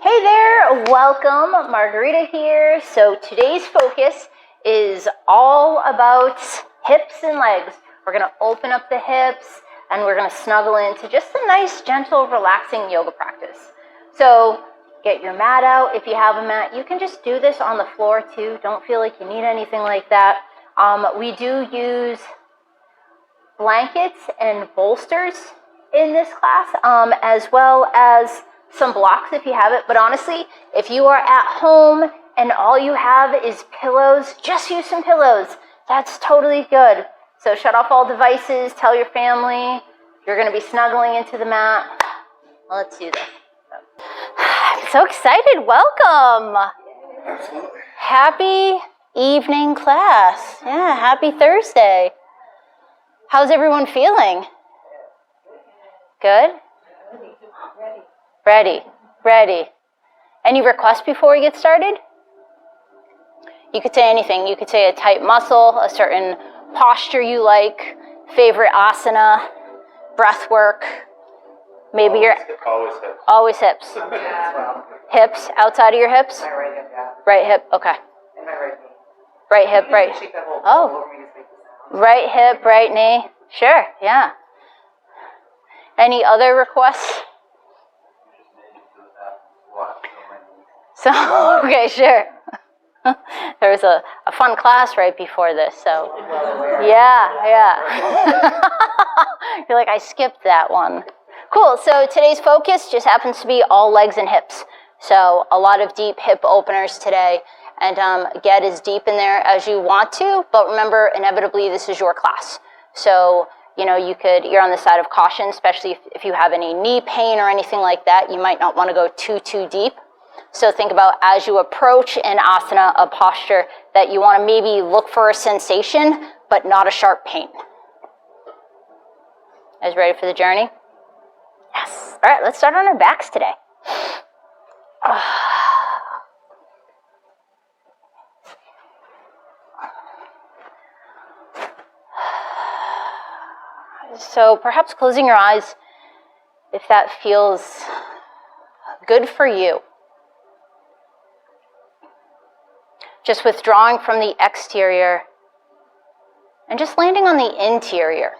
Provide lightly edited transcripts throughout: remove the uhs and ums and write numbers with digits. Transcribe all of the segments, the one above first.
Hey there, welcome, Margarita here. So today's focus is all about hips and legs. We're gonna open up the hips and we're gonna snuggle into just a nice, gentle, relaxing yoga practice. So get your mat out. If you have a mat, you can just do this on the floor too. Don't feel like you need anything like that. We do use blankets and bolsters in this class, as well as some blocks if you have it. But honestly, if you are at home and all you have is pillows, just use some pillows. That's totally good. So shut off all devices, tell your family you're going to be snuggling into the mat. Let's do this. I'm so excited. Welcome. Absolutely. Happy evening class. Yeah, happy Thursday. How's everyone feeling? Good? Ready. Any requests before we get started? You could say anything. You could say a tight muscle, a certain posture you like, favorite asana, breath work. Maybe always hips. Hips, outside of your hips? My right hip, yeah. Right hip, okay. And my right knee. Right hip, right. Right hip, right knee. Sure, yeah. Any other requests? So, okay, sure. There was a fun class right before this, so. Yeah. I feel like I skipped that one. Cool, so today's focus just happens to be all legs and hips. So a lot of deep hip openers today. And get as deep in there as you want to, but remember, inevitably, this is your class. So, you're on the side of caution, especially if you have any knee pain or anything like that. You might not want to go too deep. So think about as you approach an asana, a posture, that you want to maybe look for a sensation, but not a sharp pain. Guys ready for the journey? Yes. All right, let's start on our backs today. So perhaps closing your eyes if that feels good for you. Just withdrawing from the exterior and just landing on the interior.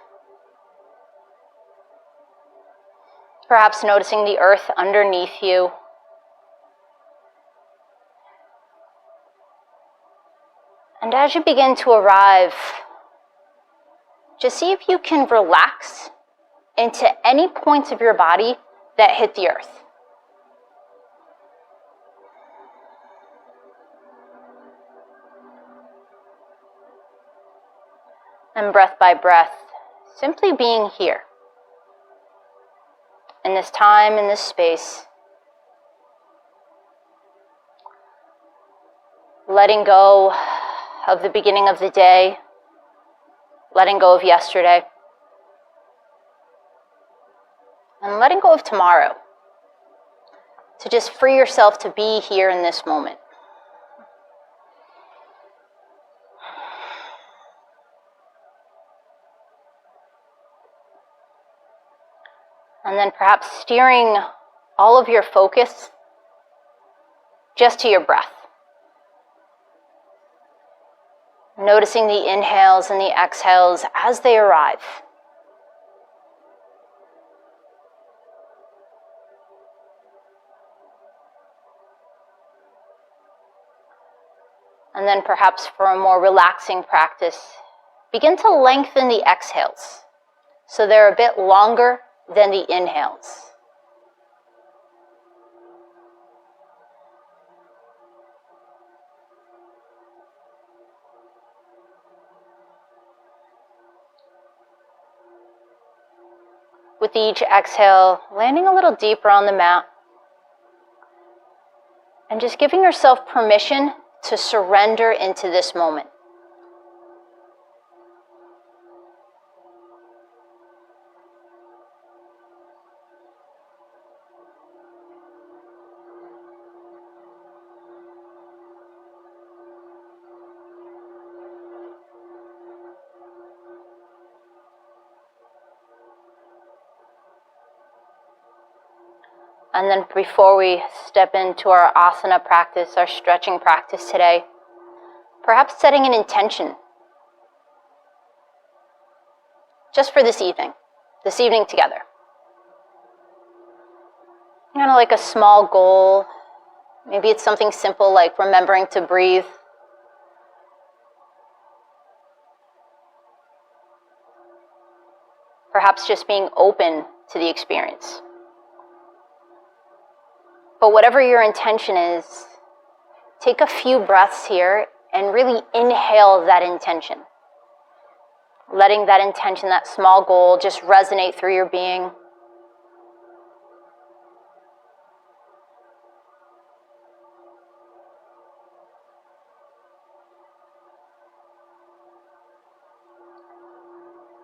Perhaps noticing the earth underneath you. And as you begin to arrive, just see if you can relax into any points of your body that hit the earth. And breath by breath, simply being here, in this time, in this space, letting go of the beginning of the day, letting go of yesterday, and letting go of tomorrow, to just free yourself to be here in this moment. And then perhaps steering all of your focus just to your breath. Noticing the inhales and the exhales as they arrive. And then perhaps for a more relaxing practice, begin to lengthen the exhales so they're a bit longer than the inhales. With each exhale, landing a little deeper on the mat and just giving yourself permission to surrender into this moment. And then before we step into our asana practice, our stretching practice today, perhaps setting an intention just for this evening together. Kind of like a small goal. Maybe it's something simple like remembering to breathe. Perhaps just being open to the experience. But whatever your intention is, take a few breaths here and really inhale that intention. Letting that intention, that small goal, just resonate through your being.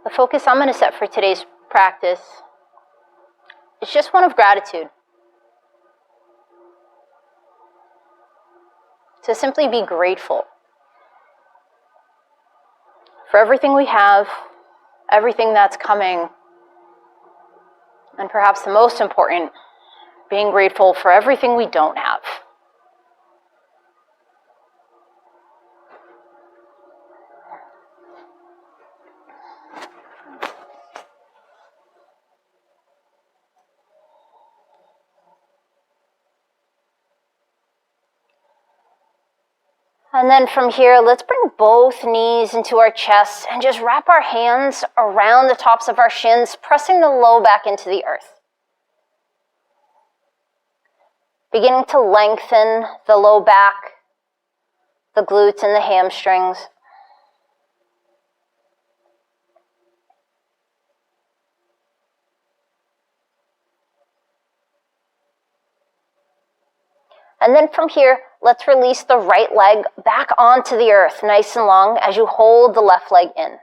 The focus I'm going to set for today's practice is just one of gratitude. To simply be grateful for everything we have, everything that's coming, and perhaps the most important, being grateful for everything we don't have. And then from here, let's bring both knees into our chest and just wrap our hands around the tops of our shins, pressing the low back into the earth. Beginning to lengthen the low back, the glutes and the hamstrings. And then from here, let's release the right leg back onto the earth, nice and long, as you hold the left leg in.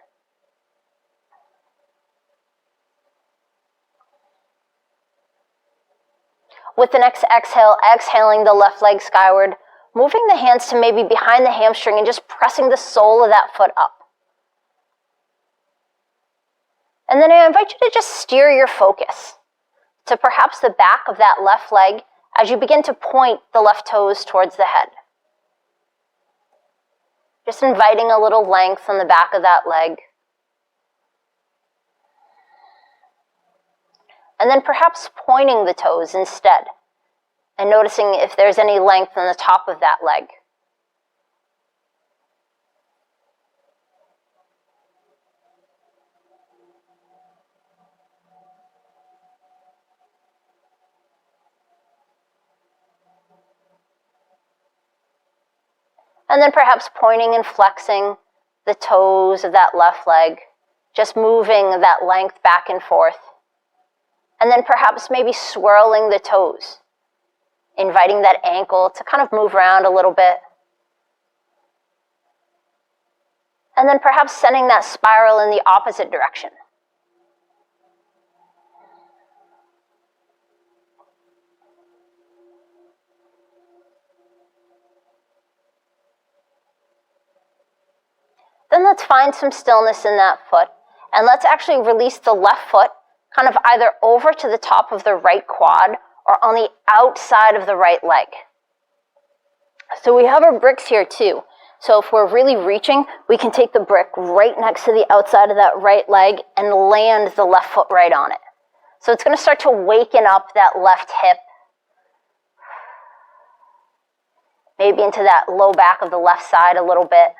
With the next exhale, exhaling the left leg skyward, moving the hands to maybe behind the hamstring and just pressing the sole of that foot up. And then I invite you to just steer your focus to perhaps the back of that left leg as you begin to point the left toes towards the head. Just inviting a little length on the back of that leg. And then perhaps pointing the toes instead, and noticing if there's any length on the top of that leg. And then perhaps pointing and flexing the toes of that left leg, just moving that length back and forth. And then perhaps maybe swirling the toes, inviting that ankle to kind of move around a little bit. And then perhaps sending that spiral in the opposite direction. Then let's find some stillness in that foot, and let's actually release the left foot kind of either over to the top of the right quad or on the outside of the right leg. So we have our bricks here too. So if we're really reaching, we can take the brick right next to the outside of that right leg and land the left foot right on it. So it's going to start to waken up that left hip, maybe into that low back of the left side a little bit.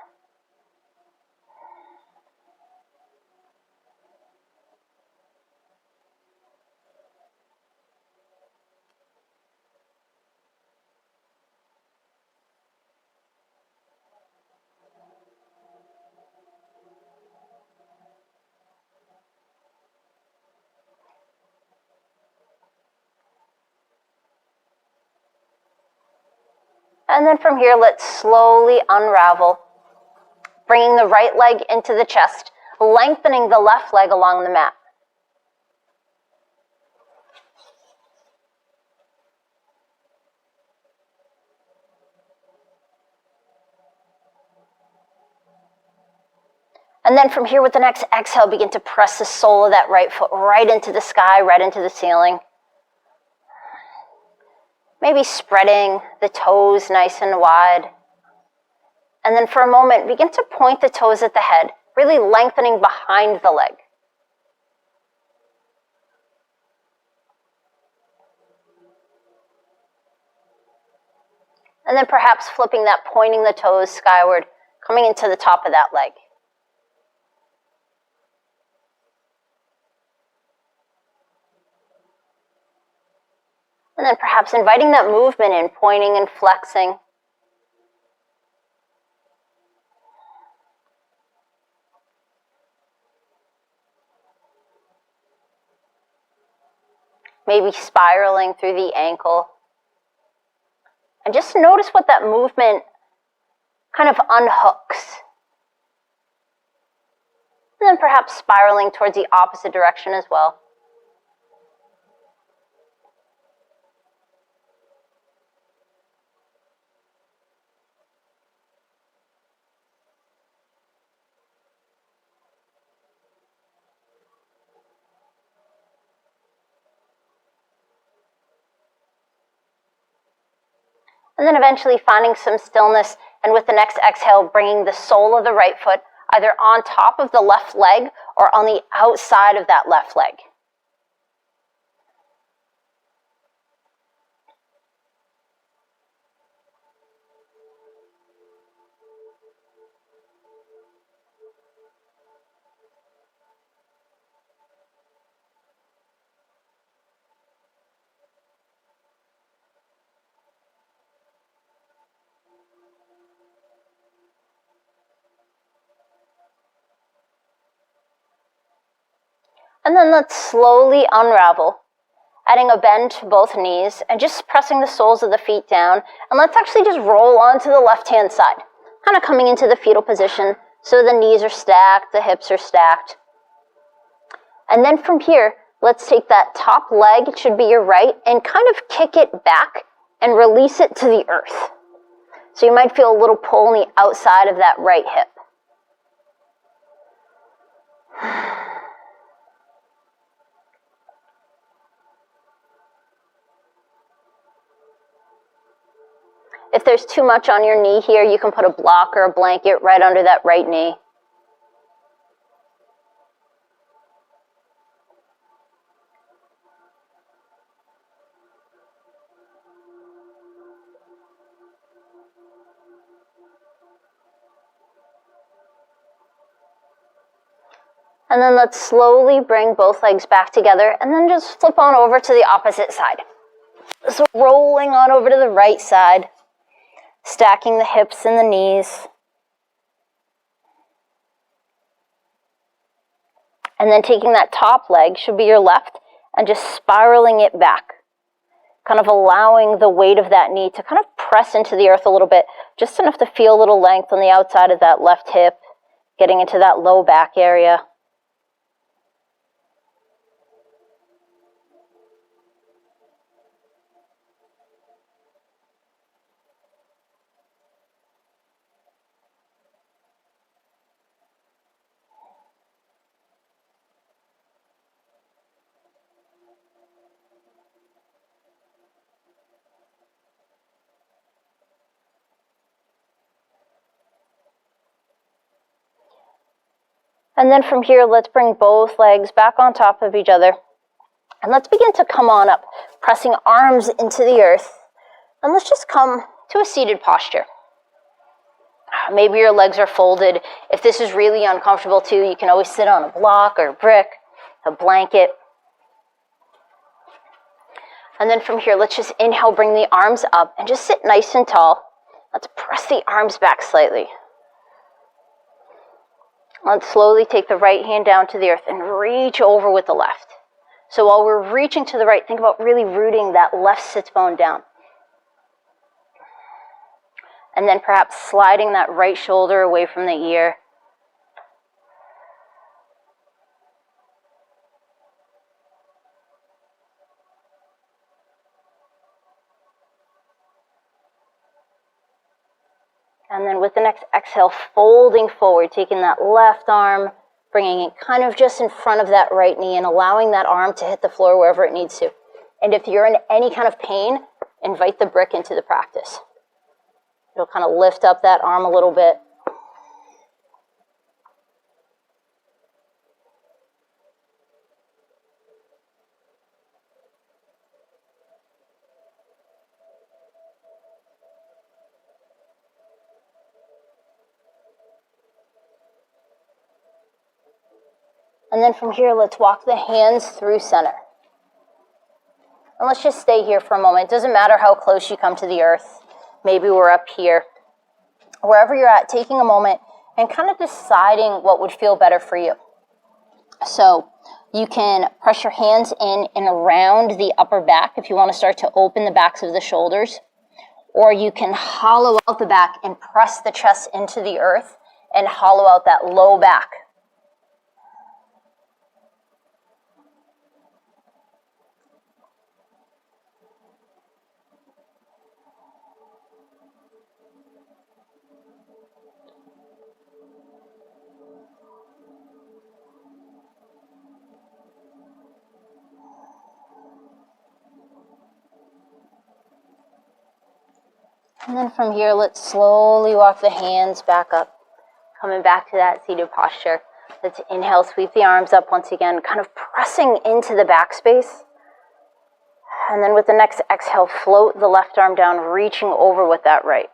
And then from here, let's slowly unravel, bringing the right leg into the chest, lengthening the left leg along the mat. And then from here, with the next exhale, begin to press the sole of that right foot right into the sky, right into the ceiling. Maybe spreading the toes nice and wide. And then for a moment, begin to point the toes at the head, really lengthening behind the leg. And then perhaps flipping that, pointing the toes skyward, coming into the top of that leg. And then perhaps inviting that movement in, pointing and flexing. Maybe spiraling through the ankle. And just notice what that movement kind of unhooks. And then perhaps spiraling towards the opposite direction as well. And then eventually finding some stillness, and with the next exhale, bringing the sole of the right foot either on top of the left leg or on the outside of that left leg. And then let's slowly unravel, adding a bend to both knees and just pressing the soles of the feet down. And let's actually just roll onto the left-hand side, kind of coming into the fetal position so the knees are stacked, the hips are stacked. And then from here, let's take that top leg, it should be your right, and kind of kick it back and release it to the earth. So you might feel a little pull on the outside of that right hip. If there's too much on your knee here, you can put a block or a blanket right under that right knee. And then let's slowly bring both legs back together and then just flip on over to the opposite side. So rolling on over to the right side. Stacking the hips and the knees. And then taking that top leg, should be your left, and just spiraling it back. Kind of allowing the weight of that knee to kind of press into the earth a little bit, just enough to feel a little length on the outside of that left hip, getting into that low back area. And then from here, let's bring both legs back on top of each other. And let's begin to come on up, pressing arms into the earth. And let's just come to a seated posture. Maybe your legs are folded. If this is really uncomfortable too, you can always sit on a block or a brick, a blanket. And then from here, let's just inhale, bring the arms up and just sit nice and tall. Let's press the arms back slightly. Let's slowly take the right hand down to the earth and reach over with the left. So while we're reaching to the right, think about really rooting that left sits bone down. And then perhaps sliding that right shoulder away from the ear. And then with the next exhale, folding forward, taking that left arm, bringing it kind of just in front of that right knee and allowing that arm to hit the floor wherever it needs to. And if you're in any kind of pain invite the brick into the practice. It'll kind of lift up that arm a little bit. And then from here, let's walk the hands through center. And let's just stay here for a moment. It doesn't matter how close you come to the earth. Maybe we're up here. Wherever you're at, taking a moment and kind of deciding what would feel better for you. So you can press your hands in and around the upper back if you want to start to open the backs of the shoulders. Or you can hollow out the back and press the chest into the earth and hollow out that low back. And then from here, let's slowly walk the hands back up, coming back to that seated posture. Let's inhale, sweep the arms up once again, kind of pressing into the back space. And then with the next exhale, float the left arm down, reaching over with that right.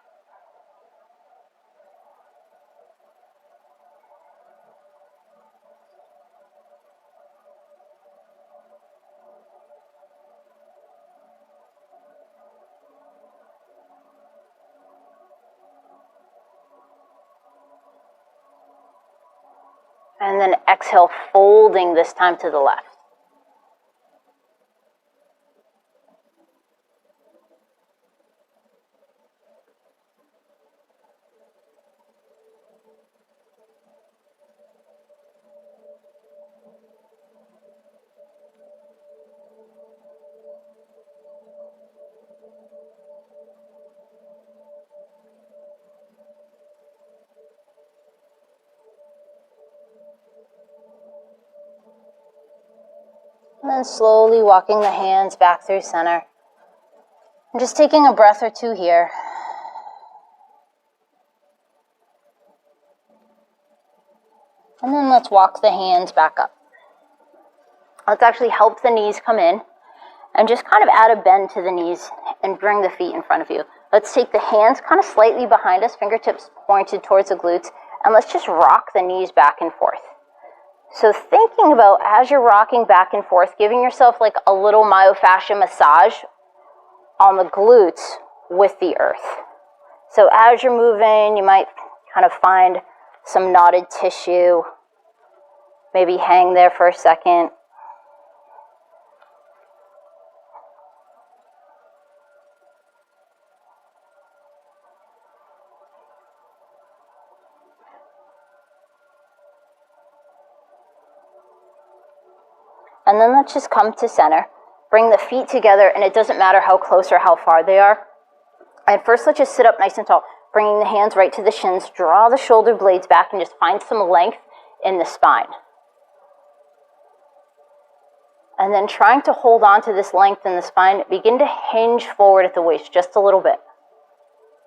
And then exhale, folding this time to the left. And then slowly walking the hands back through center. And just taking a breath or two here. And then let's walk the hands back up. Let's actually help the knees come in and just kind of add a bend to the knees and bring the feet in front of you. Let's take the hands kind of slightly behind us, fingertips pointed towards the glutes, and let's just rock the knees back and forth. So thinking about as you're rocking back and forth, giving yourself like a little myofascial massage on the glutes with the earth. So as you're moving, you might kind of find some knotted tissue. Maybe hang there for a second. And then let's just come to center. Bring the feet together, and it doesn't matter how close or how far they are. And first, let's just sit up nice and tall, bringing the hands right to the shins. Draw the shoulder blades back and just find some length in the spine. And then trying to hold on to this length in the spine, begin to hinge forward at the waist just a little bit.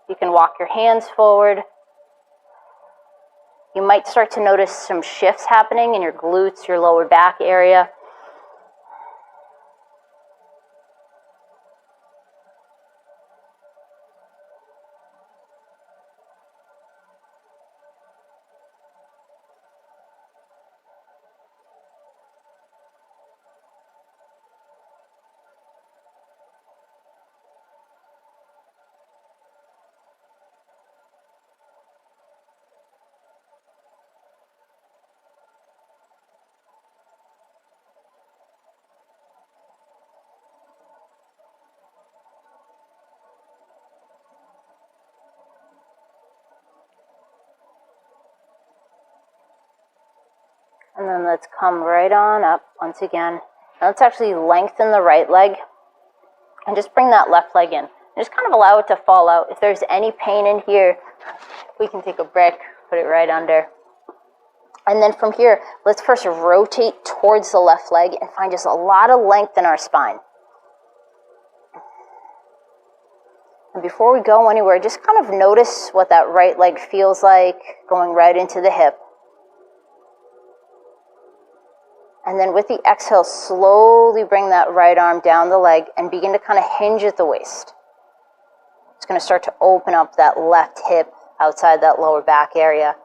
You can walk your hands forward. You might start to notice some shifts happening in your glutes, your lower back area. And then let's come right on up once again. Now let's actually lengthen the right leg and just bring that left leg in. And just kind of allow it to fall out. If there's any pain in here, we can take a brick, put it right under. And then from here, let's first rotate towards the left leg and find just a lot of length in our spine. And before we go anywhere, just kind of notice what that right leg feels like, going right into the hip. And then with the exhale, slowly bring that right arm down the leg and begin to kind of hinge at the waist. It's going to start to open up that left hip outside that lower back area.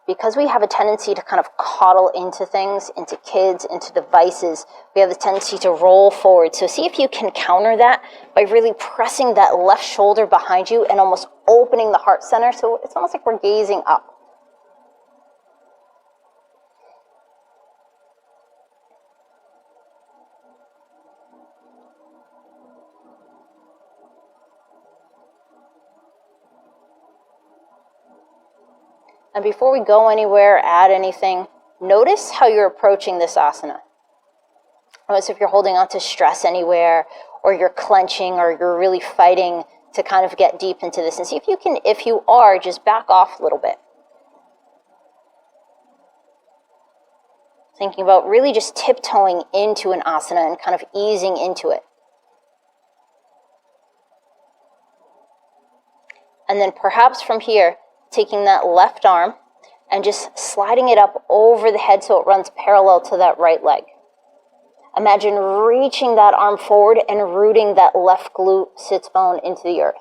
Because we have a tendency to kind of coddle into things, into kids, into devices, we have the tendency to roll forward. So see if you can counter that by really pressing that left shoulder behind you and almost opening the heart center. So it's almost like we're gazing up. And before we go anywhere, add anything, notice how you're approaching this asana. Notice if you're holding on to stress anywhere, or you're clenching, or you're really fighting to kind of get deep into this. And see if you can, if you are, just back off a little bit. Thinking about really just tiptoeing into an asana and kind of easing into it. And then perhaps from here, taking that left arm and just sliding it up over the head so it runs parallel to that right leg. Imagine reaching that arm forward and rooting that left glute sits bone into the earth.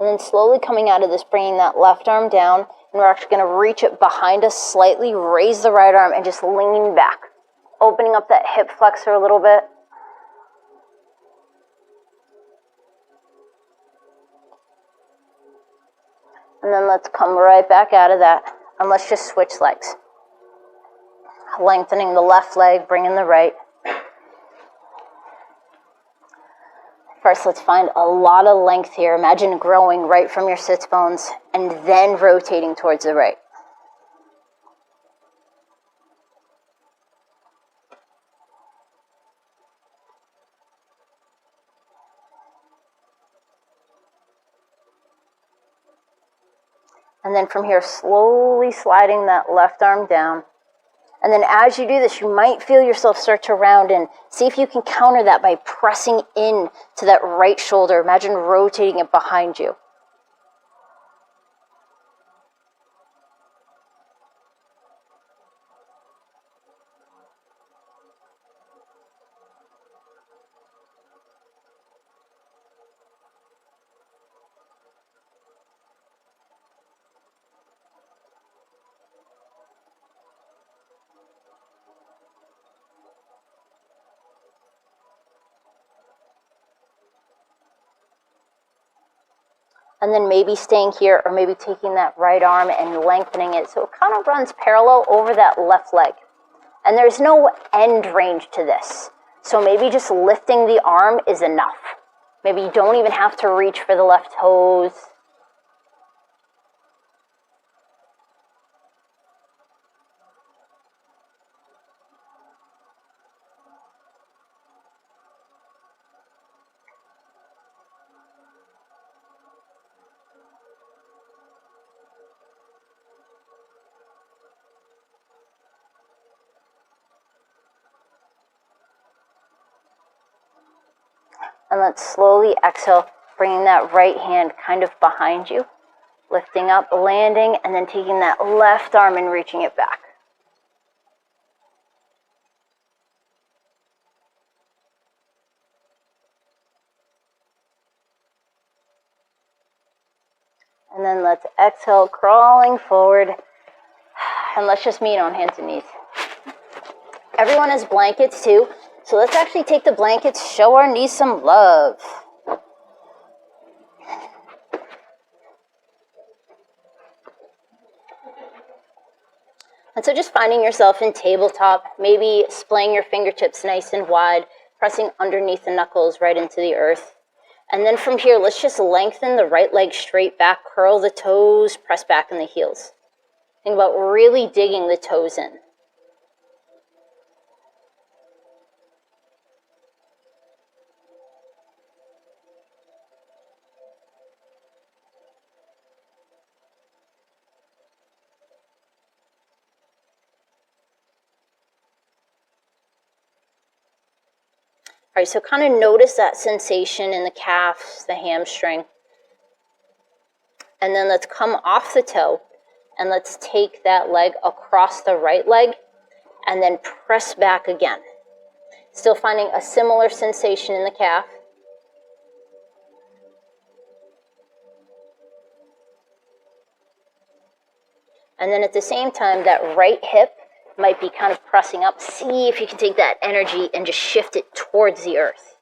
And then slowly coming out of this, bringing that left arm down, and we're actually going to reach it behind us slightly, raise the right arm, and just lean back, opening up that hip flexor a little bit. And then let's come right back out of that, and let's just switch legs. Lengthening the left leg, bringing the right. First, let's find a lot of length here. Imagine growing right from your sits bones and then rotating towards the right. And then from here, slowly sliding that left arm down. And then as you do this, you might feel yourself start to round in. See if you can counter that by pressing in to that right shoulder. Imagine rotating it behind you. And then maybe staying here, or maybe taking that right arm and lengthening it so it kind of runs parallel over that left leg. And there's no end range to this. So maybe just lifting the arm is enough. Maybe you don't even have to reach for the left toes. And let's slowly exhale, bringing that right hand kind of behind you, lifting up, landing, and then taking that left arm and reaching it back. And then let's exhale, crawling forward, and let's just meet on hands and knees. Everyone has blankets too. So let's actually take the blankets, show our knees some love. And so just finding yourself in tabletop, maybe splaying your fingertips nice and wide, pressing underneath the knuckles right into the earth. And then from here, let's just lengthen the right leg straight back, curl the toes, press back in the heels. Think about really digging the toes in. All right, so kind of notice that sensation in the calves, the hamstring. And then let's come off the toe and let's take that leg across the right leg and then press back again. Still finding a similar sensation in the calf. And then at the same time, that right hip might be kind of pressing up. See if you can take that energy and just shift it towards the earth.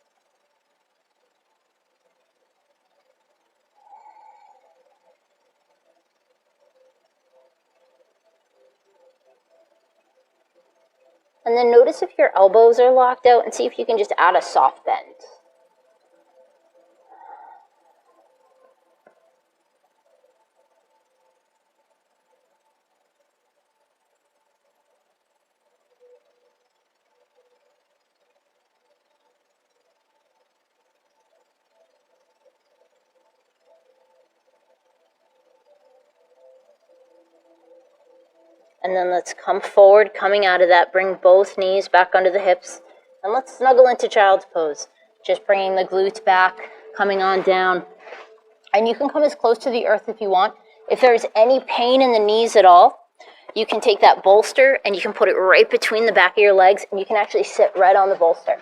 And then notice if your elbows are locked out and see if you can just add a soft bend. And then let's come forward, coming out of that, bring both knees back under the hips, and let's snuggle into child's pose. Just bringing the glutes back, coming on down. And you can come as close to the earth if you want. If there's any pain in the knees at all, you can take that bolster and you can put it right between the back of your legs, and you can actually sit right on the bolster.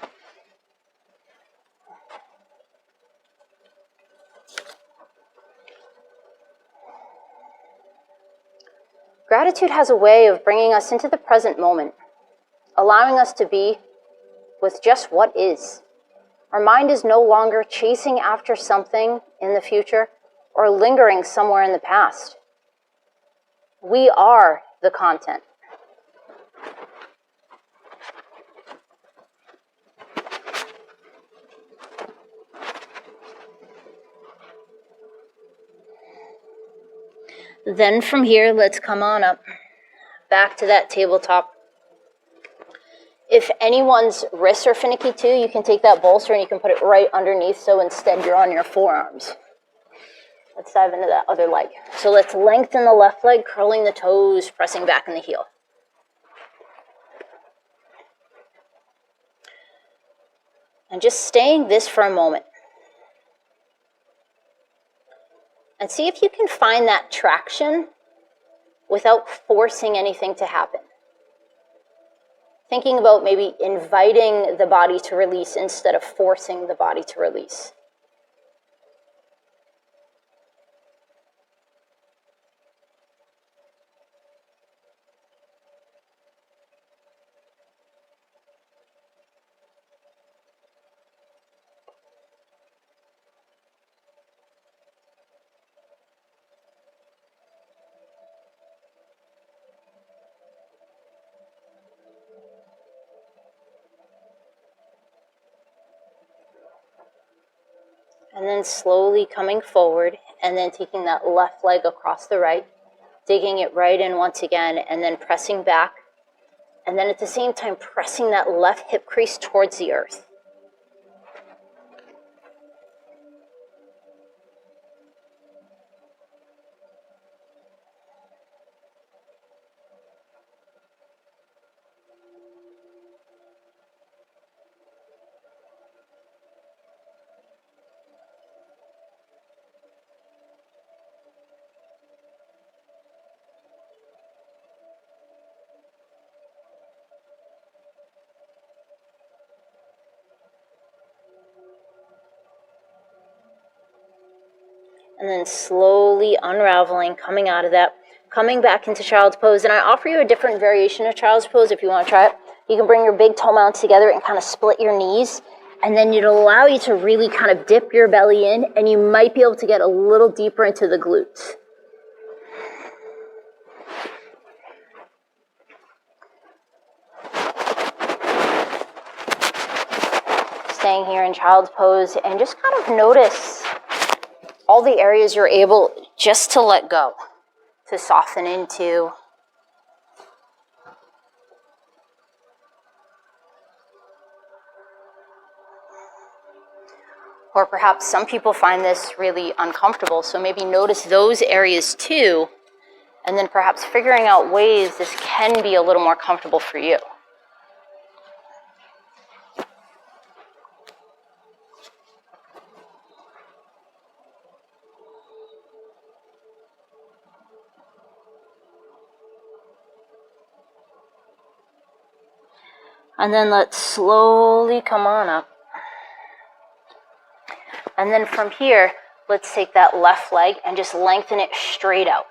Gratitude has a way of bringing us into the present moment, allowing us to be with just what is. Our mind is no longer chasing after something in the future or lingering somewhere in the past. We are the content. Then from here, let's come on up, back to that tabletop. If anyone's wrists are finicky too, you can take that bolster and you can put it right underneath, so instead you're on your forearms. Let's dive into that other leg. So let's lengthen the left leg, curling the toes, pressing back in the heel. And just staying this for a moment. And see if you can find that traction without forcing anything to happen. Thinking about maybe inviting the body to release instead of forcing the body to release. And then slowly coming forward and then taking that left leg across the right, digging it right in once again, and then pressing back. And then at the same time, pressing that left hip crease towards the earth. And then slowly unraveling, coming out of that, coming back into child's pose. And I offer you a different variation of child's pose if you want to try it. You can bring your big toe mounts together and kind of split your knees. And then it'll allow you to really kind of dip your belly in, and you might be able to get a little deeper into the glutes. staying here in child's pose, and just kind of notice all the areas you're able just to let go, to soften into. Or perhaps some people find this really uncomfortable, so maybe notice those areas too, and then perhaps figuring out ways this can be a little more comfortable for you. And then let's slowly come on up. And then from here, let's take that left leg and just lengthen it straight out.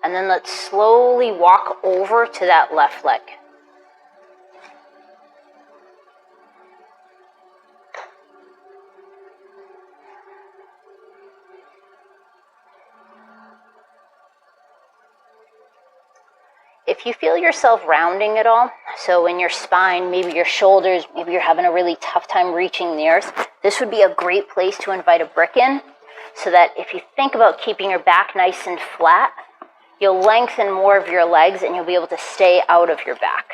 And then let's slowly walk over to that left leg. If you feel yourself rounding at all, so in your spine, maybe your shoulders, maybe you're having a really tough time reaching the earth, this would be a great place to invite a brick in, so that if you think about keeping your back nice and flat, you'll lengthen more of your legs and you'll be able to stay out of your back.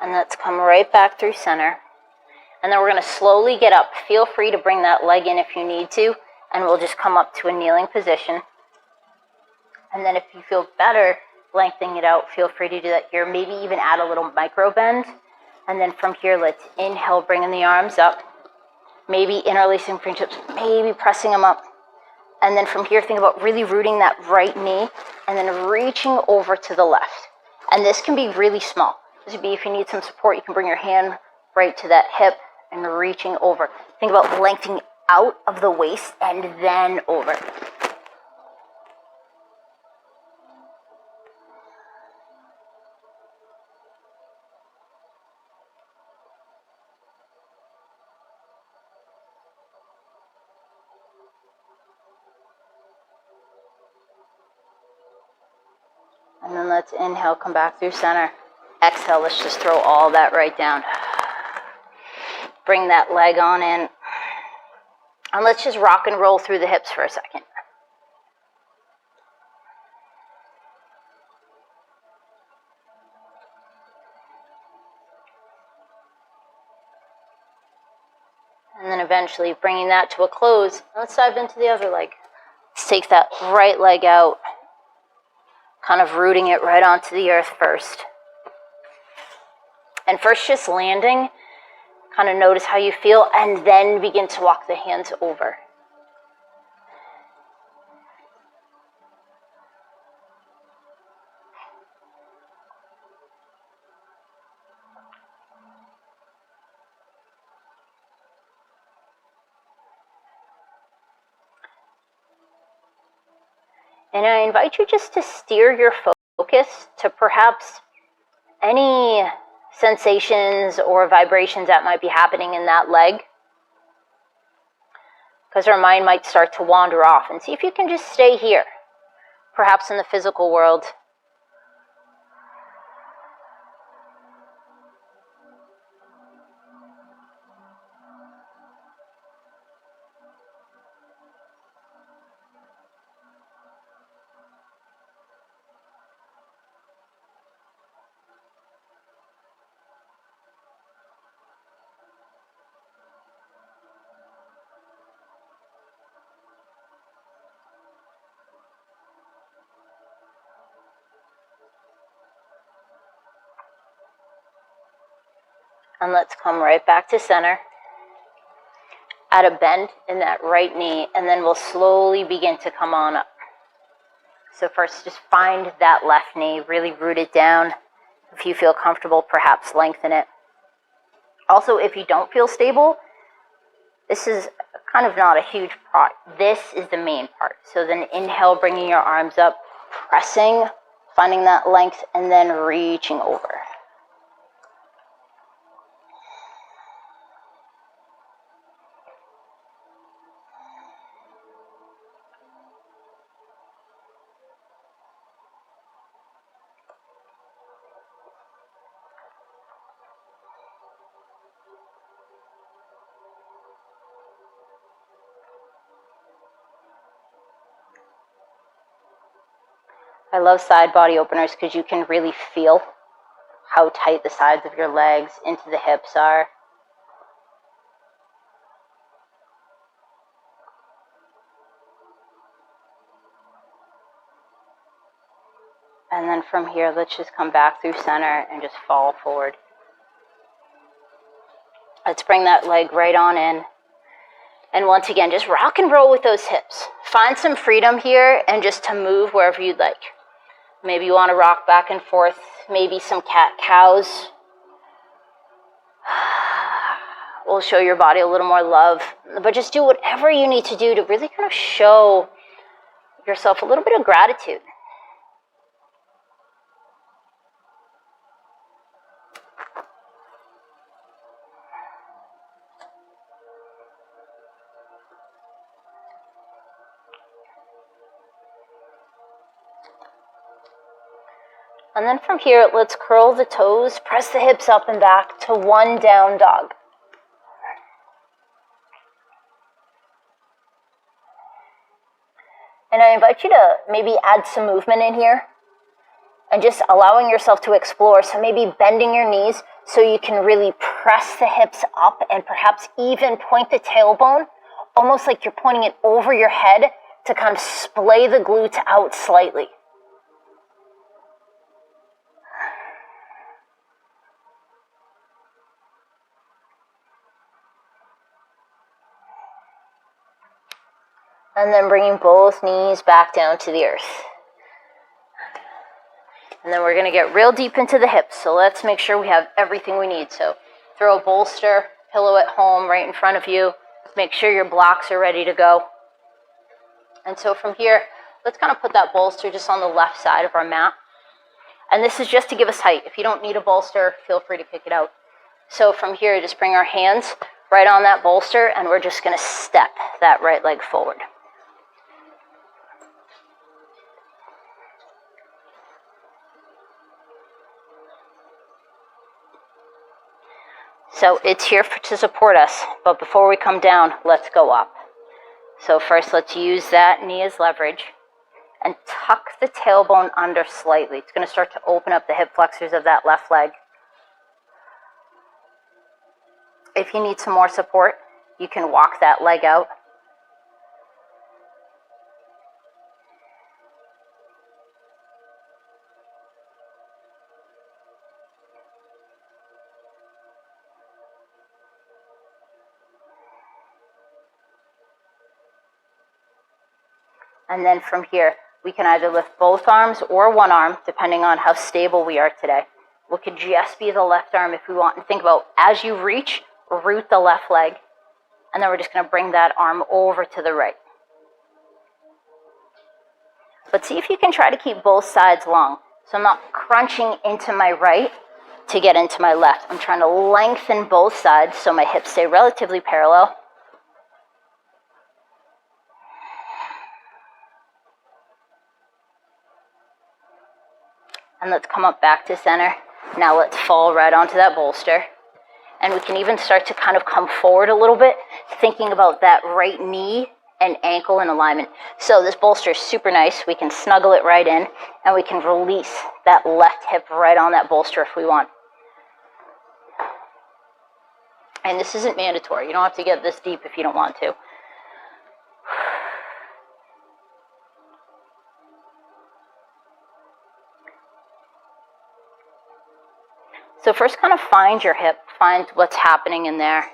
And let's come right back through center. And then we're going to slowly get up. Feel free to bring that leg in if you need to, and we'll just come up to a kneeling position. And then if you feel better lengthening it out, feel free to do that here. Maybe even add a little micro bend. And then from here, let's inhale, bringing the arms up. Maybe interlacing fingertips, maybe pressing them up. And then from here, think about really rooting that right knee and then reaching over to the left. And this can be really small. This would be if you need some support, you can bring your hand right to that hip and reaching over. Think about lengthening out of the waist and then over. And then let's inhale, come back through center. Exhale, let's just throw all that right down. Bring that leg on in. And let's just rock and roll through the hips for a second. And then eventually bringing that to a close. Let's dive into the other leg. Let's take that right leg out, kind of rooting it right onto the earth first. And first just landing, kind of notice how you feel, and then begin to walk the hands over. And I invite you just to steer your focus to perhaps any sensations or vibrations that might be happening in that leg, because our mind might start to wander off, and see if you can just stay here, perhaps in the physical world. And let's come right back to center. Add a bend in that right knee, and then we'll slowly begin to come on up. So first, just find that left knee, really root it down. If you feel comfortable, perhaps lengthen it. Also, if you don't feel stable, this is kind of not a huge part. This is the main part. So then inhale, bringing your arms up, pressing, finding that length, and then reaching over. I love side body openers because you can really feel how tight the sides of your legs into the hips are. And then from here, let's just come back through center and just fall forward. Let's bring that leg right on in. And once again, just rock and roll with those hips. Find some freedom here and just to move wherever you'd like. Maybe you want to rock back and forth, maybe some cat-cows. We'll show your body a little more love, but just do whatever you need to do to really kind of show yourself a little bit of gratitude. And then from here, let's curl the toes, press the hips up and back to one down dog. And I invite you to maybe add some movement in here and just allowing yourself to explore. So maybe bending your knees so you can really press the hips up and perhaps even point the tailbone, almost like you're pointing it over your head to kind of splay the glutes out slightly. And then bringing both knees back down to the earth. And then we're going to get real deep into the hips. So let's make sure we have everything we need. So throw a bolster, pillow at home right in front of you. Make sure your blocks are ready to go. And so from here, let's kind of put that bolster just on the left side of our mat. And this is just to give us height. If you don't need a bolster, feel free to pick it out. So from here, just bring our hands right on that bolster, and we're just going to step that right leg forward. So it's here to support us, but before we come down, let's go up. So first, let's use that knee as leverage and tuck the tailbone under slightly. It's going to start to open up the hip flexors of that left leg. If you need some more support, you can walk that leg out. And then from here, we can either lift both arms or one arm, depending on how stable we are today. We could just be the left arm if we want. And think about, as you reach, root the left leg. And then we're just going to bring that arm over to the right. But see if you can try to keep both sides long. So I'm not crunching into my right to get into my left. I'm trying to lengthen both sides so my hips stay relatively parallel. And let's come up back to center. Now let's fall right onto that bolster. And we can even start to kind of come forward a little bit, thinking about that right knee and ankle in alignment. So this bolster is super nice. We can snuggle it right in, and we can release that left hip right on that bolster if we want. And this isn't mandatory. You don't have to get this deep if you don't want to. So first, kind of find your hip, find what's happening in there.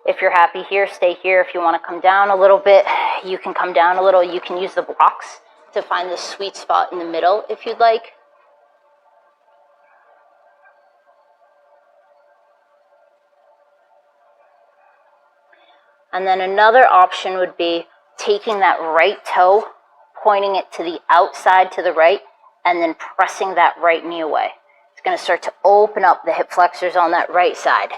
If you're happy here, stay here. If you want to come down a little bit, you can come down a little. You can use the blocks to find the sweet spot in the middle if you'd like. And then another option would be taking that right toe, pointing it to the outside to the right, and then pressing that right knee away. It's going to start to open up the hip flexors on that right side.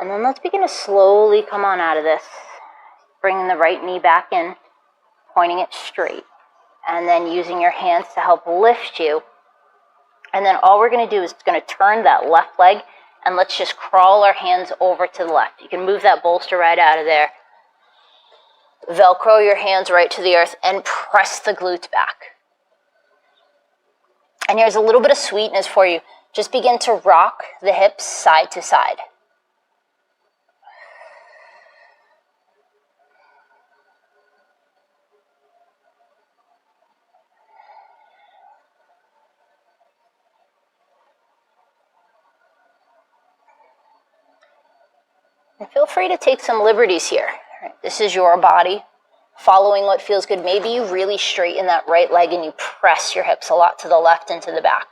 And then let's begin to slowly come on out of this. Bringing the right knee back in, pointing it straight. And then using your hands to help lift you. And then all we're going to do is going to turn that left leg, and let's just crawl our hands over to the left. You can move that bolster right out of there. Velcro your hands right to the earth and press the glutes back. And here's a little bit of sweetness for you. Just begin to rock the hips side to side. And feel free to take some liberties here. This is your body, following what feels good. Maybe you really straighten that right leg and you press your hips a lot to the left and to the back.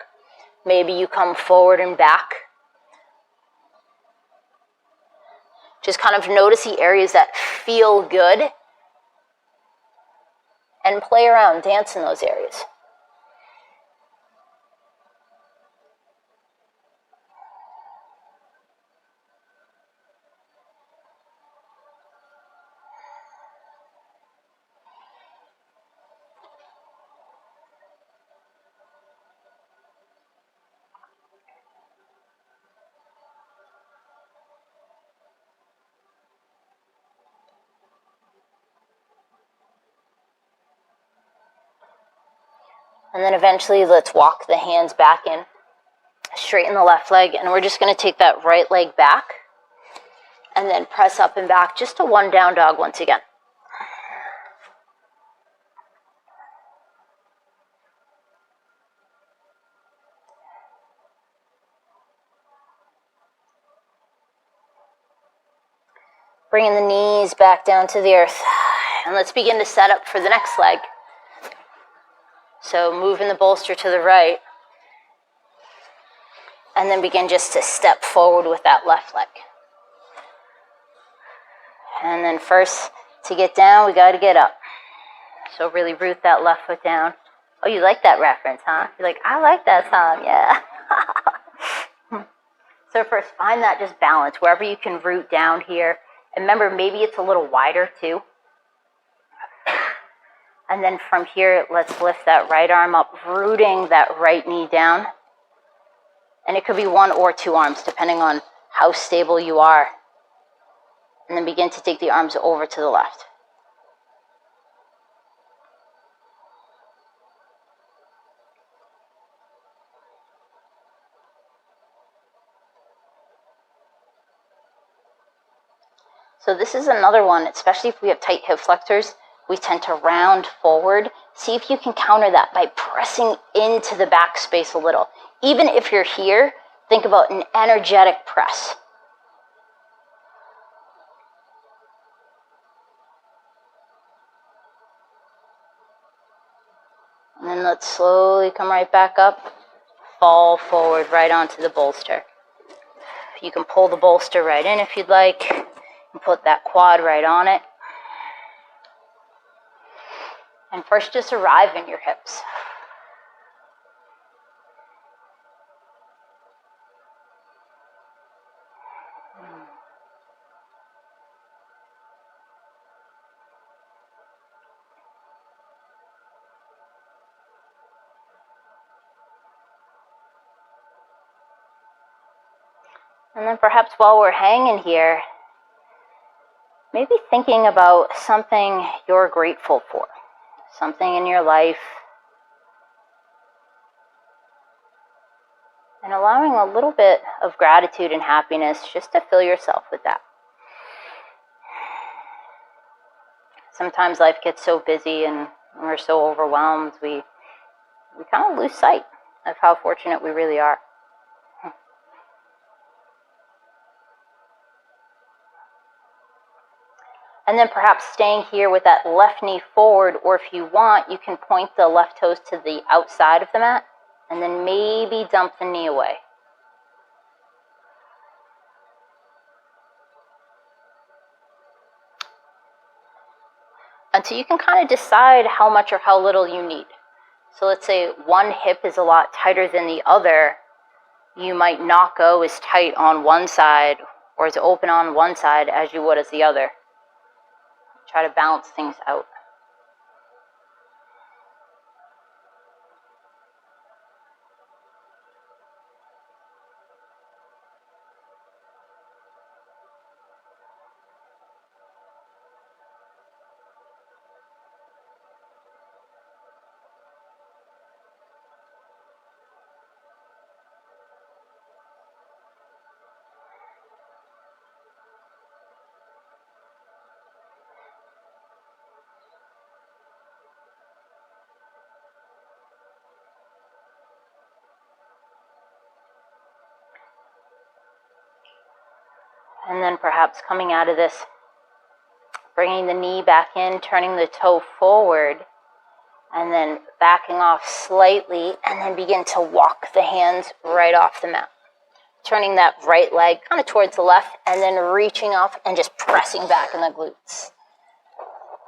Maybe you come forward and back. Just kind of notice the areas that feel good and play around, dance in those areas. And then eventually let's walk the hands back in, straighten the left leg, and we're just going to take that right leg back and then press up and back just to one down dog once again. Bringing the knees back down to the earth. And let's begin to set up for the next leg. So moving the bolster to the right. And then begin just to step forward with that left leg. And then first, to get down, we got to get up. So really root that left foot down. Oh, you like that reference, huh? You're like, I like that song, yeah. So first, find that just balance, wherever you can root down here. And remember, maybe it's a little wider too. And then from here, let's lift that right arm up, rooting that right knee down. And it could be one or two arms, depending on how stable you are. And then begin to take the arms over to the left. So this is another one, especially if we have tight hip flexors, we tend to round forward. See if you can counter that by pressing into the back space a little. Even if you're here, think about an energetic press. And then let's slowly come right back up, fall forward right onto the bolster. You can pull the bolster right in if you'd like, and put that quad right on it. And first, just arrive in your hips. And then perhaps while we're hanging here, maybe thinking about something you're grateful for, something in your life, and allowing a little bit of gratitude and happiness just to fill yourself with that. Sometimes life gets so busy and we're so overwhelmed, we kind of lose sight of how fortunate we really are. And then perhaps staying here with that left knee forward, or if you want, you can point the left toes to the outside of the mat, and then maybe dump the knee away. Until you can kind of decide how much or how little you need. So let's say one hip is a lot tighter than the other. You might not go as tight on one side or as open on one side as you would as the other. Try to balance things out. And then perhaps coming out of this, bringing the knee back in, turning the toe forward, and then backing off slightly, and then begin to walk the hands right off the mat. Turning that right leg kind of towards the left, and then reaching off and just pressing back in the glutes.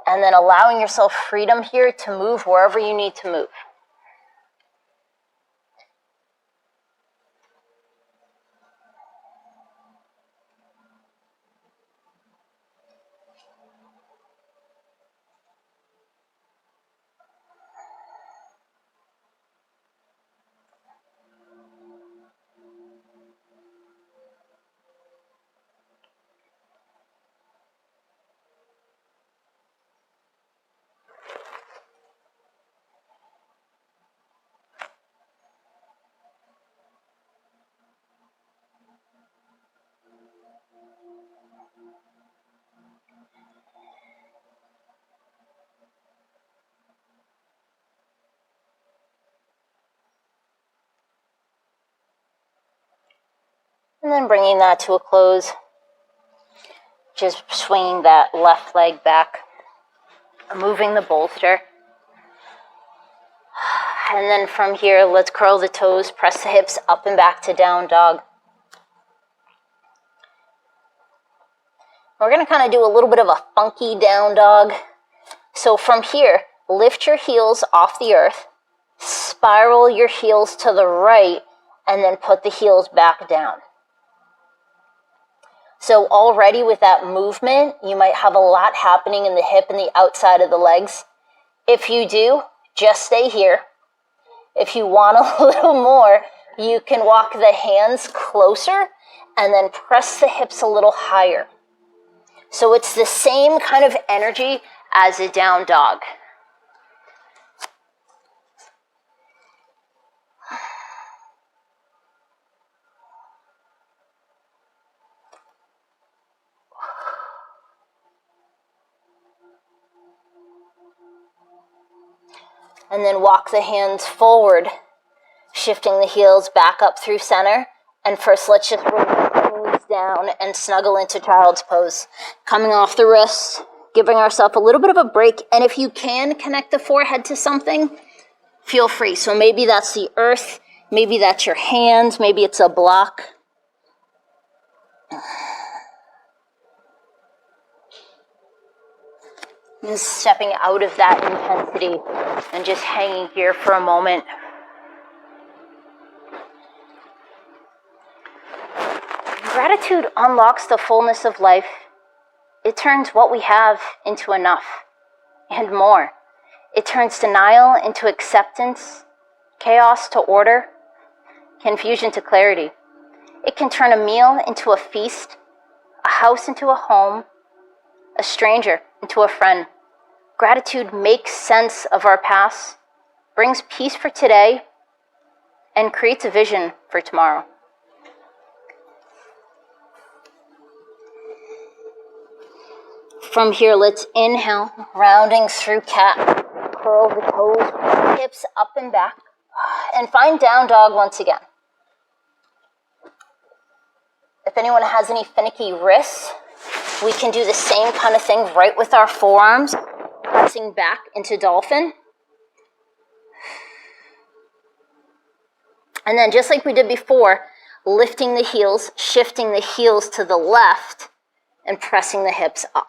And then allowing yourself freedom here to move wherever you need to move. And then bringing that to a close, just swinging that left leg back, moving the bolster. And then from here, let's curl the toes, press the hips up and back to down dog. We're going to kind of do a little bit of a funky down dog. So from here, lift your heels off the earth, spiral your heels to the right, and then put the heels back down. So already with that movement, you might have a lot happening in the hip and the outside of the legs. If you do, just stay here. If you want a little more, you can walk the hands closer and then press the hips a little higher. So it's the same kind of energy as a down dog. And then walk the hands forward, shifting the heels back up through center. And first, let's just roll the knees down and snuggle into child's pose. Coming off the wrists, giving ourselves a little bit of a break. And if you can connect the forehead to something, feel free. So maybe that's the earth, maybe that's your hands, maybe it's a block. And stepping out of that intensity and just hanging here for a moment. Gratitude unlocks the fullness of life. It turns what we have into enough and more. It turns denial into acceptance, chaos to order, confusion to clarity. It can turn a meal into a feast, a house into a home, a stranger into a friend. Gratitude makes sense of our past, brings peace for today, and creates a vision for tomorrow. From here, let's inhale, rounding through cat. Curl the toes, hips up and back, and find down dog once again. If anyone has any finicky wrists, we can do the same kind of thing right with our forearms, pressing back into dolphin. And then just like we did before, lifting the heels, shifting the heels to the left, and pressing the hips up.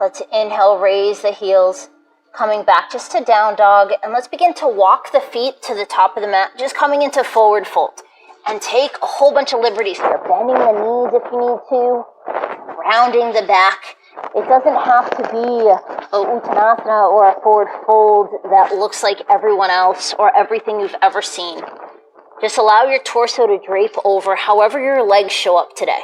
Let's inhale, raise the heels, coming back just to down dog, and let's begin to walk the feet to the top of the mat, just coming into forward fold. And take a whole bunch of liberties here, bending the knees if you need to, rounding the back. It doesn't have to be a Uttanasana or a forward fold that looks like everyone else or everything you've ever seen. Just allow your torso to drape over however your legs show up today.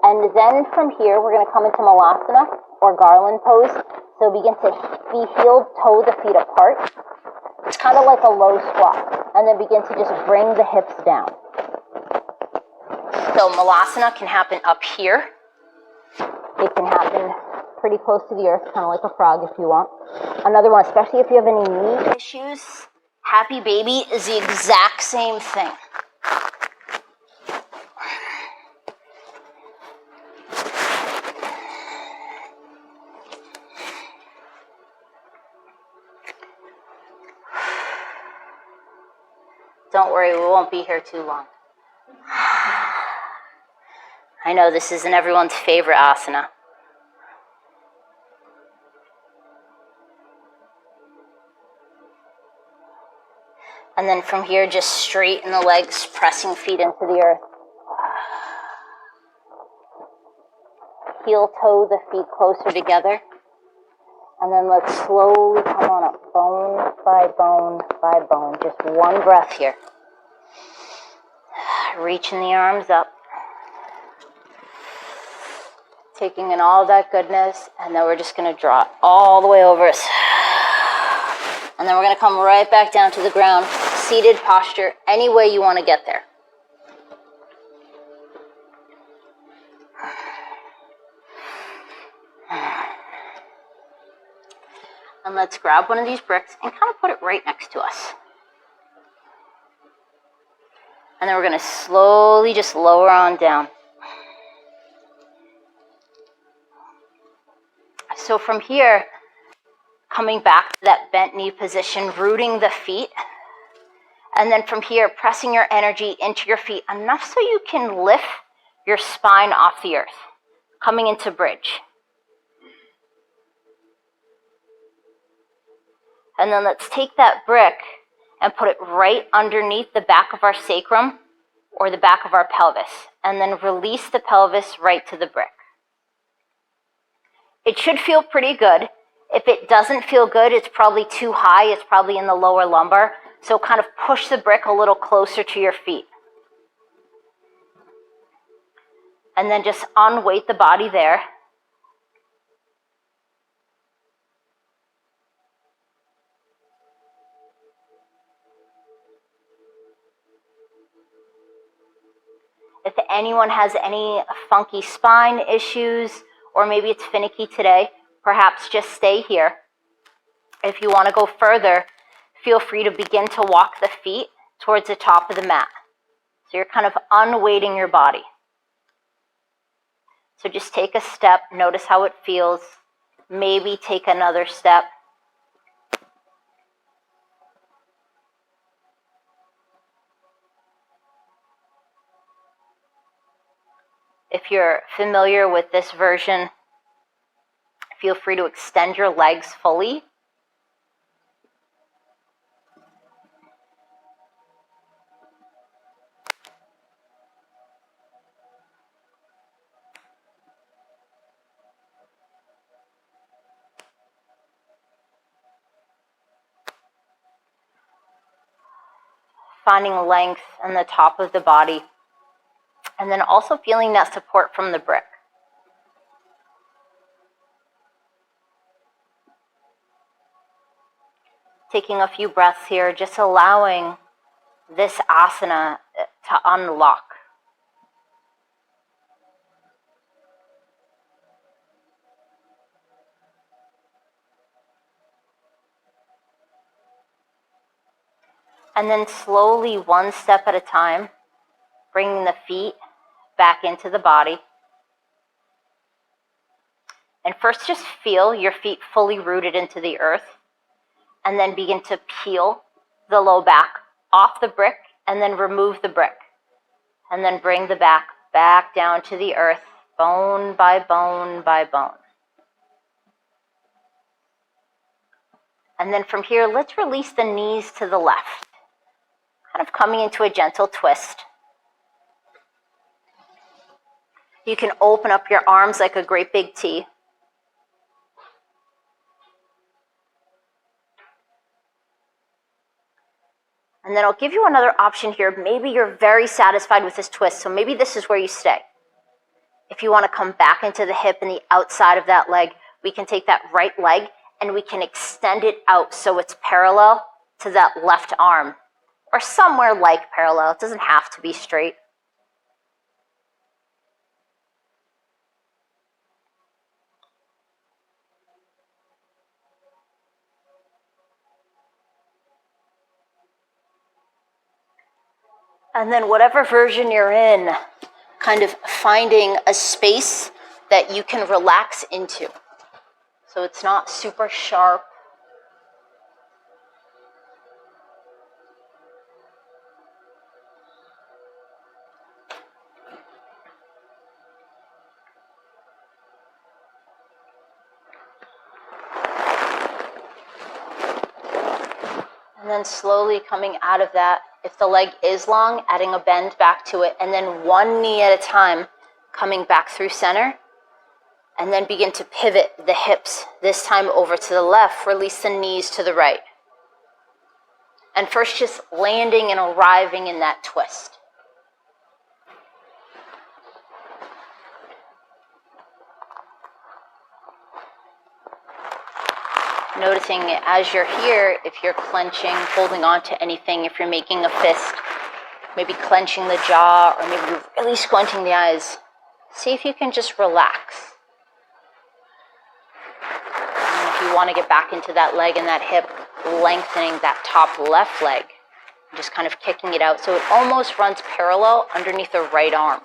And then from here, we're going to come into Malasana or Garland pose. So begin to be heel toe the feet apart. It's kind of like a low squat. And then begin to just bring the hips down. So Malasana can happen up here. It can happen pretty close to the earth, kind of like a frog if you want. Another one, especially if you have any knee issues, happy baby is the exact same thing. Don't worry, we won't be here too long. I know this isn't everyone's favorite asana. And then from here, just straighten the legs, pressing feet into the earth. Heel toe the feet closer together. And then let's slowly come on up, bone by bone by bone. Just one breath here. Reaching the arms up. Taking in all that goodness, and then we're just going to draw it all the way over us. And then we're going to come right back down to the ground, seated posture, any way you want to get there. And let's grab one of these bricks and kind of put it right next to us. And then we're going to slowly just lower on down. So from here, coming back to that bent knee position, rooting the feet. And then from here, pressing your energy into your feet enough so you can lift your spine off the earth. Coming into bridge. And then let's take that brick and put it right underneath the back of our sacrum or the back of our pelvis. And then release the pelvis right to the brick. It should feel pretty good. If it doesn't feel good, it's probably too high. It's probably in the lower lumbar. So kind of push the brick a little closer to your feet. And then just unweight the body there. anyone has any funky spine issues, or maybe it's finicky today, perhaps just stay here. If you want to go further, feel free to begin to walk the feet towards the top of the mat. So you're kind of unweighting your body. So just take a step, notice how it feels. Maybe take another step. If you're familiar with this version, feel free to extend your legs fully. Finding length in the top of the body, and then also feeling that support from the brick. Taking a few breaths here, just allowing this asana to unlock. And then slowly, one step at a time, bringing the feet back into the body. And first just feel your feet fully rooted into the earth, and then begin to peel the low back off the brick, and then remove the brick. And then bring the back down to the earth, bone by bone by bone. And then from here, let's release the knees to the left, kind of coming into a gentle twist. You can open up your arms like a great big T. And then I'll give you another option here. Maybe you're very satisfied with this twist, so maybe this is where you stay. If you want to come back into the hip and the outside of that leg, we can take that right leg and we can extend it out so it's parallel to that left arm, or somewhere like parallel. It doesn't have to be straight. And then whatever version you're in, kind of finding a space that you can relax into. So it's not super sharp. And then slowly coming out of that, if the leg is long, adding a bend back to it, and then one knee at a time, coming back through center, and then begin to pivot the hips, this time over to the left, release the knees to the right. And first just landing and arriving in that twist. Noticing as you're here, if you're clenching, holding on to anything, if you're making a fist, maybe clenching the jaw, or maybe really squinting the eyes, see if you can just relax. And if you want to get back into that leg and that hip, lengthening that top left leg, just kind of kicking it out so it almost runs parallel underneath the right arm.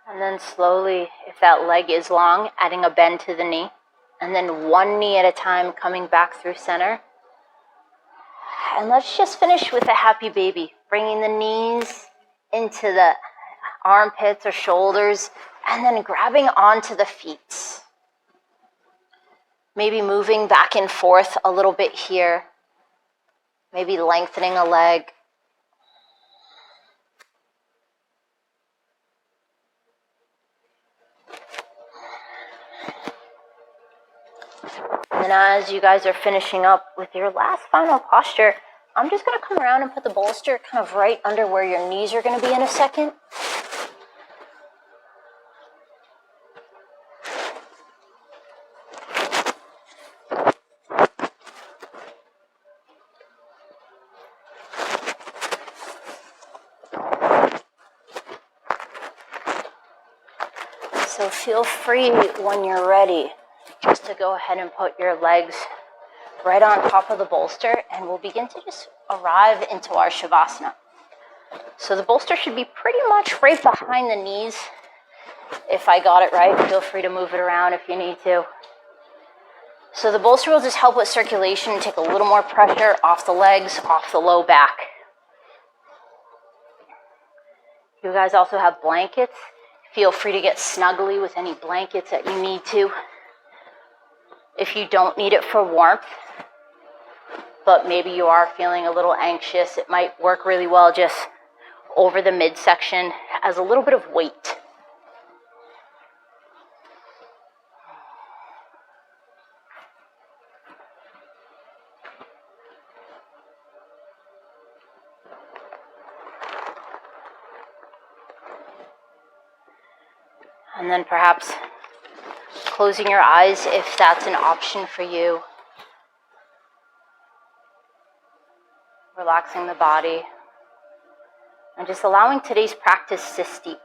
And then slowly, if that leg is long, adding a bend to the knee. And then one knee at a time, coming back through center. And let's just finish with a happy baby. bringing the knees into the armpits or shoulders, and then grabbing onto the feet. Maybe moving back and forth a little bit here. Maybe lengthening a leg. And as you guys are finishing up with your last final posture, I'm just going to come around and put the bolster kind of right under where your knees are going to be in a second. So feel free when you're ready just to go ahead and put your legs right on top of the bolster, and we'll begin to just arrive into our Shavasana. So the bolster should be pretty much right behind the knees. If I got it right, feel free to move it around if you need to. So the bolster will just help with circulation, take a little more pressure off the legs, off the low back. You guys also have blankets. Feel free to get snuggly with any blankets that you need to. If you don't need it for warmth, but maybe you are feeling a little anxious, it might work really well just over the midsection as a little bit of weight. And then perhaps closing your eyes if that's an option for you. Relaxing the body. And just allowing today's practice to steep.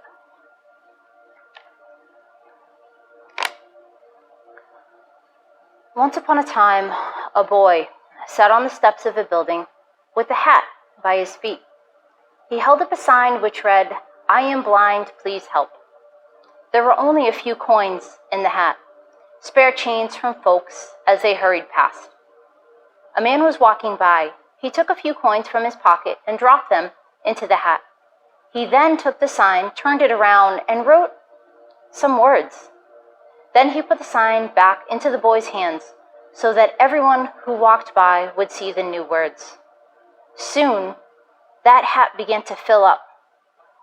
Once upon a time, a boy sat on the steps of a building with a hat by his feet. He held up a sign which read, "I am blind, please help." There were only a few coins in the hat, spare change from folks as they hurried past. A man was walking by. He took a few coins from his pocket and dropped them into the hat. He then took the sign, turned it around, and wrote some words. Then he put the sign back into the boy's hands so that everyone who walked by would see the new words. Soon, that hat began to fill up.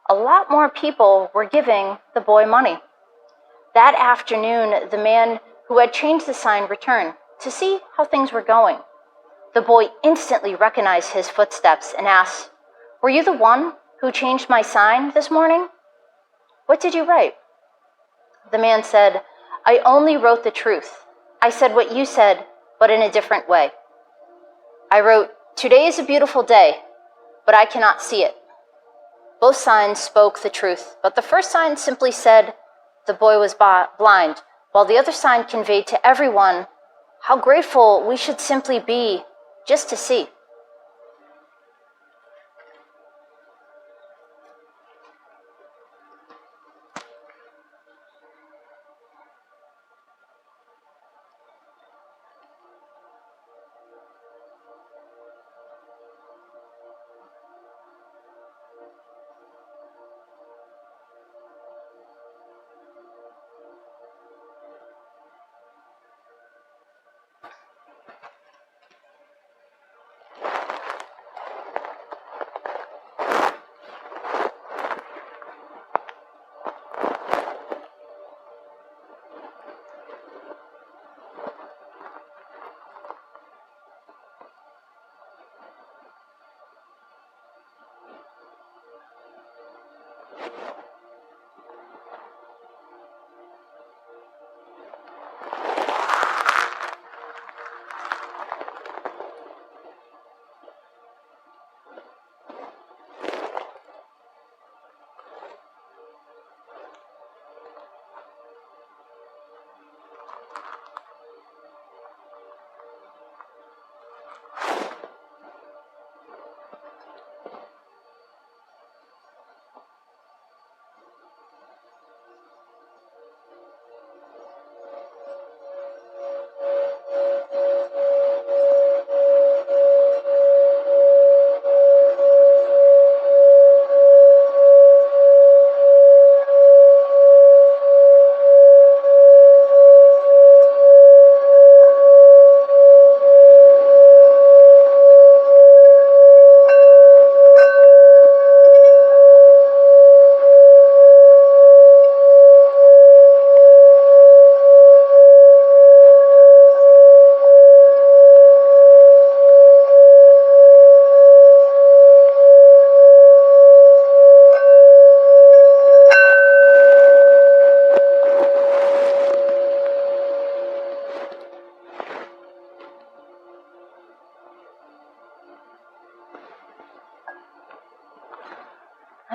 A lot more people were giving the boy money. That afternoon, the man who had changed the sign returned to see how things were going. The boy instantly recognized his footsteps and asked, "Were you the one who changed my sign this morning? What did you write?" The man said, "I only wrote the truth. I said what you said, but in a different way. I wrote, 'Today is a beautiful day, but I cannot see it.'" Both signs spoke the truth, but the first sign simply said the boy was blind, while the other sign conveyed to everyone how grateful we should simply be just to see.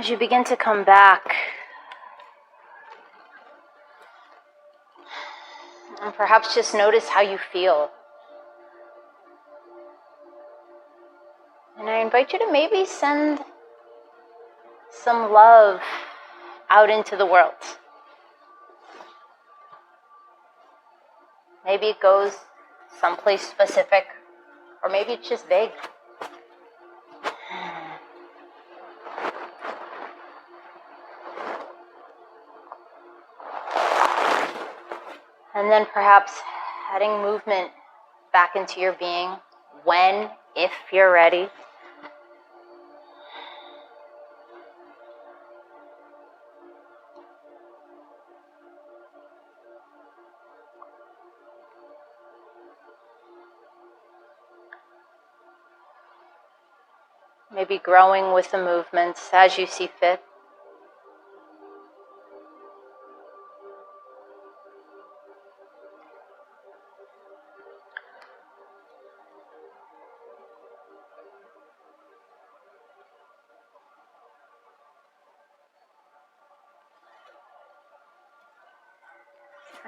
as you begin to come back, and perhaps just notice how you feel. And I invite you to maybe send some love out into the world. Maybe it goes someplace specific, or maybe it's just vague. And then perhaps adding movement back into your being when, if you're ready. Maybe growing with the movements as you see fit.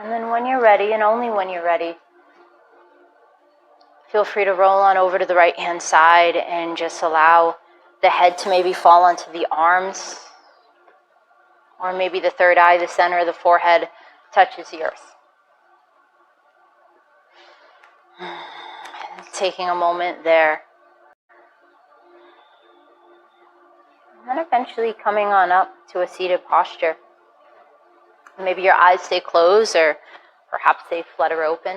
And then when you're ready, and only when you're ready, feel free to roll on over to the right-hand side and just allow the head to maybe fall onto the arms, or maybe the third eye, the center of the forehead, touches the earth. Taking a moment there. And then eventually coming on up to a seated posture. Maybe your eyes stay closed, or perhaps they flutter open.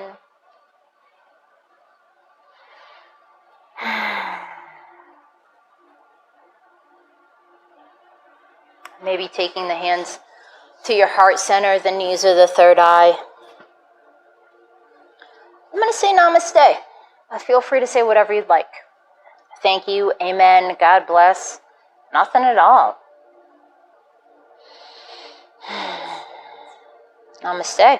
Maybe taking the hands to your heart center, the knees are the third eye. I'm going to say namaste. Feel free to say whatever you'd like. Thank you, amen, God bless, nothing at all. Namaste.